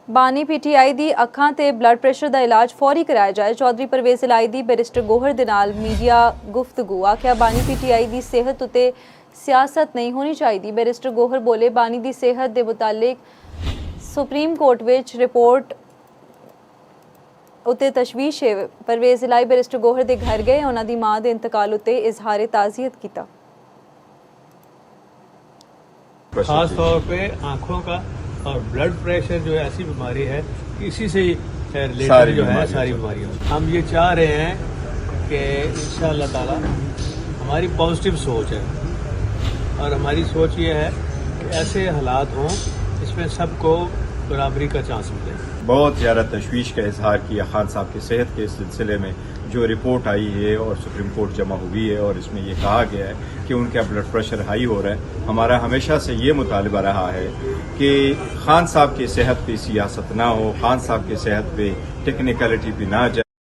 बानी पीटीआई दी अखां ते ब्लड प्रेशर दा इलाज फौरी कराया जाए। चौधरी परवेज इलाई दी बैरिस्टर गोहर दे नाल मीडिया गुफ्तगू। आख्या बानी पीटीआई दी सेहत उत्ते सियासत नहीं होनी चाहिए। बैरिस्टर गोहर बोले बानी दी सेहत दे मुतालिक सुप्रीम कोर्ट विच रिपोर्ट उत्ते तशवीश है। परवेज इलाई बैरिस्टर गोहर दे घर गए, उन्हां दी मां दे इंतकाल उत्ते इजहार ताज़ियत किया। खास तौर पे आंखों का और ब्लड प्रेशर जो है ऐसी बीमारी है कि इसी से ही रिलेटेड जो है सारी बीमारियां। हम ये चाह रहे हैं कि इंशाअल्लाह ताला हमारी पॉजिटिव सोच है और हमारी सोच ये है कि ऐसे हालात हों इसमें सबको बराबरी का चांस मिले। बहुत ज़्यादा तशवीश का इजहार किया खान साहब की सेहत के सिलसिले में। जो रिपोर्ट आई है और सुप्रीम कोर्ट जमा हुई है और इसमें ये कहा गया है कि उनका ब्लड प्रेशर हाई हो रहा है। हमारा हमेशा से ये मुतालबा रहा है कि खान साहब की सेहत पे सियासत ना हो, खान साहब की सेहत पे टेक्निकलिटी पे ना जाए।